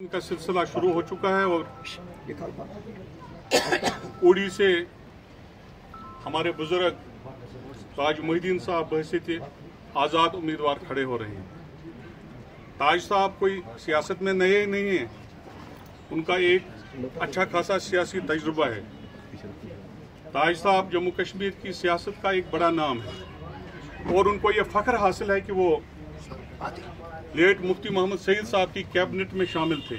का सिलसिला शुरू हो चुका है और उड़ी से हमारे बुजुर्ग ताज मोहिद्दीन साहब बहसीत आज़ाद उम्मीदवार खड़े हो रहे हैं। ताज साहब कोई सियासत में नए नहीं हैं, उनका एक अच्छा खासा सियासी तजुर्बा है। ताज साहब जम्मू कश्मीर की सियासत का एक बड़ा नाम है और उनको ये फ़ख्र हासिल है कि वो लेट मुफ्ती मोहम्मद सईद साहब की कैबिनेट में शामिल थे।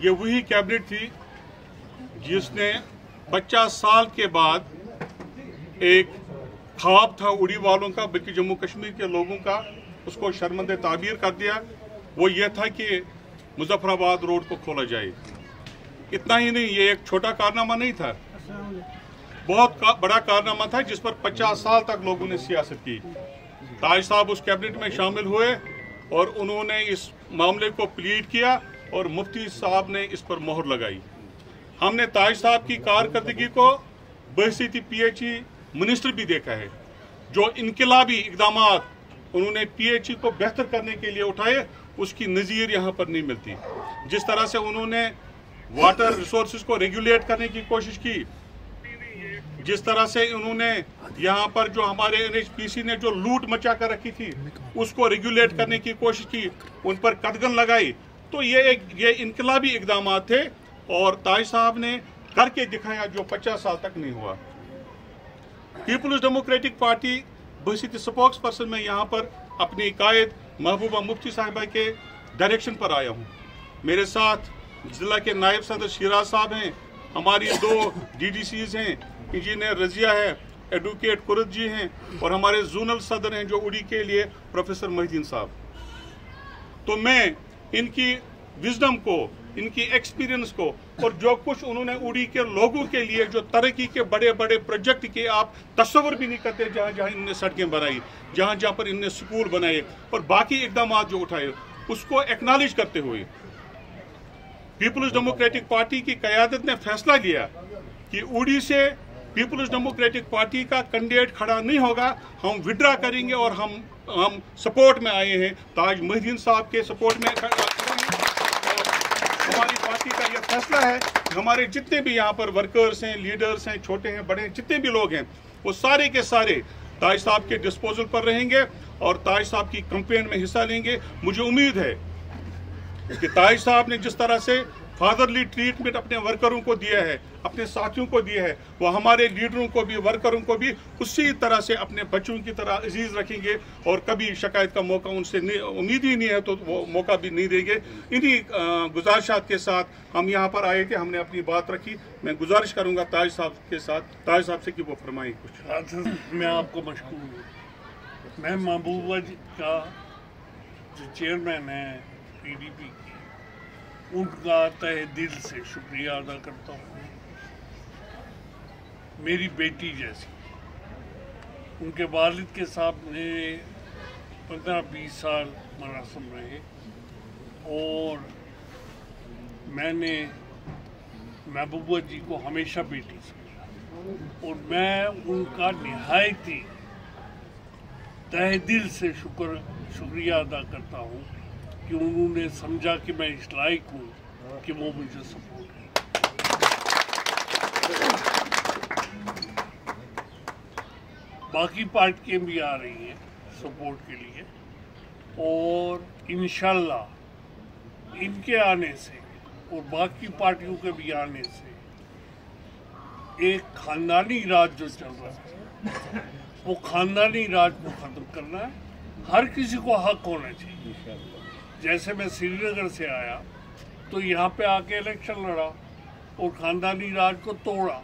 ये वही कैबिनेट थी जिसने 50 साल के बाद एक ख्वाब था उड़ी वालों का, बल्कि जम्मू कश्मीर के लोगों का, उसको शर्मंदे ताबीर कर दिया। वो ये था कि मुजफ्फराबाद रोड को खोला जाए। इतना ही नहीं, ये एक छोटा कारनामा नहीं था, बहुत बड़ा कारनामा था जिस पर 50 साल तक लोगों ने सियासत की। ताज साहब उस कैबिनेट में शामिल हुए और उन्होंने इस मामले को प्लीड किया और मुफ्ती साहब ने इस पर मोहर लगाई। हमने ताज साहब की कारकर्दगी को बहसीती PHE मिनिस्टर भी देखा है। जो इनकलाबी इकदामात उन्होंने PHE को बेहतर करने के लिए उठाए, उसकी नज़ीर यहाँ पर नहीं मिलती। जिस तरह से उन्होंने वाटर रिसोर्सेज को रेगुलेट करने की कोशिश की, जिस तरह से उन्होंने यहाँ पर जो हमारे NHPC ने जो लूट मचा कर रखी थी उसको रेगुलेट करने की कोशिश की, उन पर कदगन लगाई, तो ये इनकलाबी इकदामात थे और ताज साहब ने करके दिखाया जो 50 साल तक नहीं हुआ। पीपल्स डेमोक्रेटिक पार्टी बहसीती स्पोक्स पर्सन में यहाँ पर अपनी कायद महबूबा मुफ्ती साहिबा के डायरेक्शन पर आया हूँ। मेरे साथ जिला के नायब सदर शिराज साहब हैं, हमारी 2 DDCs हैं, इंजीनियर रजिया है, एडवोकेट कुरत जी हैं और हमारे जोनल सदर हैं जो उड़ी के लिए प्रोफेसर मोहिद्दीन साहब। तो मैं इनकी विजडम को, इनकी एक्सपीरियंस को और जो कुछ उन्होंने उड़ी के लोगों के लिए जो तरक्की के बड़े बड़े प्रोजेक्ट के आप तस्वर भी नहीं करते, जहाँ जहाँ इनने सड़कें बनाई, जहाँ जहाँ पर इनने स्कूल बनाए और बाकी इकदाम जो उठाए, उसको एक्नॉलेज करते हुए पीपल्स डेमोक्रेटिक पार्टी की क़यादत ने फैसला लिया कि उड़ी से पीपल्स डेमोक्रेटिक पार्टी का कैंडिडेट खड़ा नहीं होगा, हम विड्रा करेंगे और हम सपोर्ट में आए हैं, ताज मोहिद्दीन साहब के सपोर्ट में। हमारी पार्टी का यह फैसला है कि हमारे जितने भी यहाँ पर वर्कर्स हैं, लीडर्स हैं, छोटे हैं, बड़े हैं, जितने भी लोग हैं, वो सारे के सारे ताज साहब के डिस्पोजल पर रहेंगे और ताज साहब की कैंपेन में हिस्सा लेंगे। मुझे उम्मीद है कि ताज साहब ने जिस तरह से फादरली ट्रीटमेंट अपने वर्करों को दिया है, अपने साथियों को दिया है, वो हमारे लीडरों को भी, वर्करों को भी उसी तरह से अपने बच्चों की तरह अजीज रखेंगे और कभी शिकायत का मौका उनसे उम्मीद ही नहीं है तो वो मौका भी नहीं देंगे। इन्हीं गुजारिशात के साथ हम यहाँ पर आए थे, हमने अपनी बात रखी। मैं गुजारिश करूँगा ताज साहब के साथ, ताज साहब से कि वो फरमाएं कुछ। मैं आपको मशकूर हूँ। मैं महबूबा जी का जो चेयरमैन है PDP की, उनका तहे दिल से शुक्रिया अदा करता हूँ। मेरी बेटी जैसी, उनके वालिद के सामने 15-20 साल मरासम रहे और मैंने महबूबा जी को हमेशा बेटी समझा और मैं उनका निहायती तहे दिल से शुक्रिया अदा करता हूँ कि उन्होंने समझा कि मैं इस लायक हूँ कि वो मुझे सपोर्ट करें। बाकी पार्टियां भी आ रही हैं सपोर्ट के लिए और इंशाल्लाह इनके आने से और बाकी पार्टियों के भी आने से एक खानदानी राज जो चल रहा है, वो खानदानी राज को ख़त्म करना है। हर किसी को हक होना चाहिए। जैसे मैं श्रीनगर से आया तो यहाँ पे आके इलेक्शन लड़ा और खानदानी राज को तोड़ा।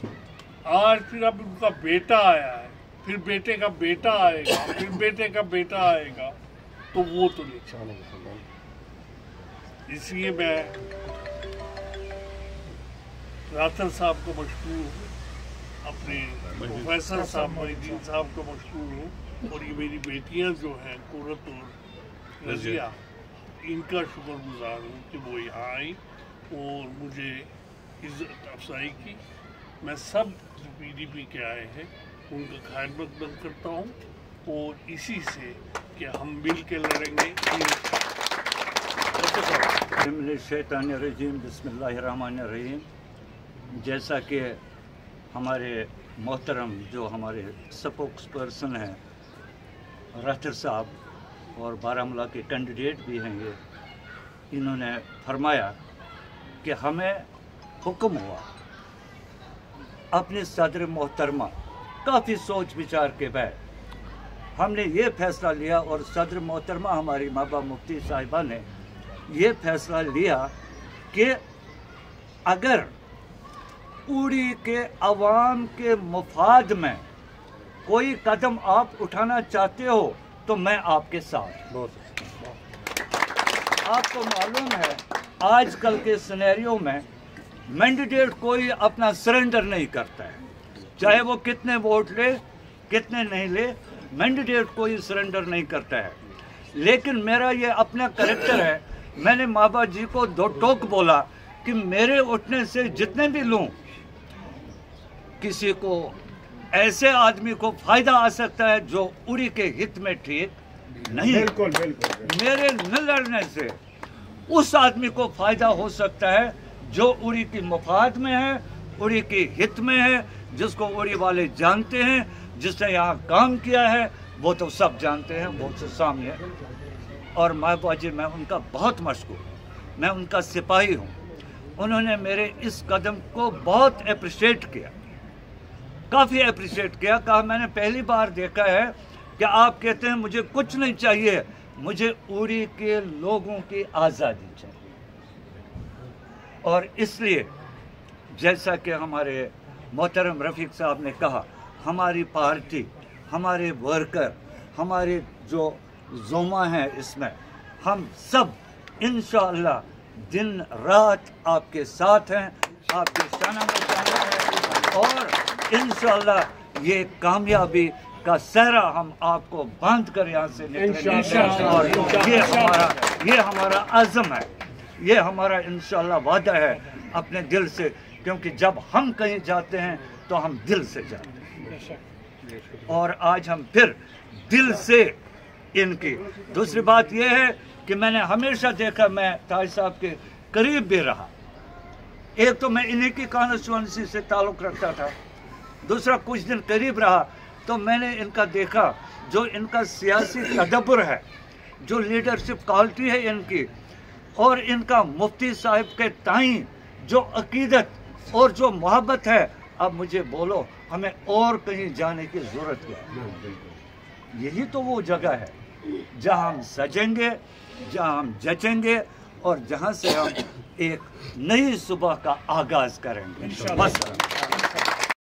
आज फिर अब उनका बेटा आया है, फिर बेटे का बेटा आएगा, फिर बेटे का बेटा आएगा, तो वो तो नहीं चलेगा। इसलिए मैं राथर साहब को मशकूर हूँ, अपने प्रोफेसर साहब मोहिद्दीन साहब को मशकूर हूँ और ये मेरी बेटियाँ जो हैं कुरत और रजिया, इनका शुक्रगुजार हूँ कि वो यहाँ आई और मुझे इज्जत अफजाई की। मैं सब जो PDP के आए हैं उनका खैर मकदम करता हूँ और इसी से कि हम मिल के लड़ेंगे। बिस्मिल्लाहिर्रहमानिर्रहीम। जैसा कि हमारे मोहतरम जो हमारे स्पोक्स पर्सन हैं राठर साहब और बारामूला के कैंडिडेट भी हैं ये, इन्होंने फरमाया कि हमें हुक्म हुआ अपनी सदर मोहतरमा काफ़ी सोच विचार के बाद हमने ये फैसला लिया और सदर मोहतरमा हमारी महबूबा मुफ्ती साहिबा ने ये फैसला लिया कि अगर उड़ी के अवाम के मुफाद में कोई कदम आप उठाना चाहते हो तो मैं आपके साथ। आपको मालूम है आजकल के सिनेरियो में मैंडेट कोई अपना सरेंडर नहीं करता है, चाहे वो कितने वोट ले कितने नहीं ले, मैंडेट कोई सरेंडर नहीं करता है। लेकिन मेरा ये अपना करैक्टर है, मैंने माबा जी को दो टोक बोला कि मेरे उठने से जितने भी लूं किसी को ऐसे आदमी को फायदा आ सकता है जो उड़ी के हित में ठीक नहीं। बिल्कुल। मेरे न लड़ने से उस आदमी को फायदा हो सकता है जो उड़ी की मुफाद में है, उड़ी के हित में है, जिसको उड़ी वाले जानते हैं, जिसने यहाँ काम किया है वो तो सब जानते हैं, वो तो सामने है। और महबूबा जी मैं उनका बहुत मशकूर हूँ, मैं उनका सिपाही हूँ। उन्होंने मेरे इस कदम को बहुत अप्रिशिएट किया, काफ़ी अप्रिशिएट किया। कहा मैंने पहली बार देखा है कि आप कहते हैं मुझे कुछ नहीं चाहिए, मुझे उड़ी के लोगों की आज़ादी चाहिए। और इसलिए जैसा कि हमारे मोहतरम रफ़ीक साहब ने कहा, हमारी पार्टी, हमारे वर्कर, हमारे जो ज़ोमा हैं इसमें हम सब इंशाअल्लाह दिन रात आपके साथ हैं, आपके शाना में शामिल हैं और इंशाअल्लाह ये कामयाबी का सहरा हम आपको बांध कर यहाँ से निकलेंगे। और ये हमारा आज़म है, ये हमारा इंशाअल्लाह वादा है अपने दिल से, क्योंकि जब हम कहीं जाते हैं तो हम दिल से जाते हैं। और आज हम फिर दिल से इनकी। दूसरी बात यह है कि मैंने हमेशा देखा, मैं ताज साहब के करीब भी रहा। एक तो मैं इन्हीं की कॉन्स्टिट्यूएंसी से ताल्लुक़ रखता था, दूसरा कुछ दिन करीब रहा तो मैंने इनका देखा जो इनका सियासी तदब्बर है, जो लीडरशिप क्वालिटी है इनकी, और इनका मुफ्ती साहिब के ताईं जो अकीदत और जो मोहब्बत है। अब मुझे बोलो हमें और कहीं जाने की ज़रूरत क्या है? यही तो वो जगह है जहां हम सजेंगे, जहां हम जचेंगे और जहां से हम एक नई सुबह का आगाज़ करेंगे। बस।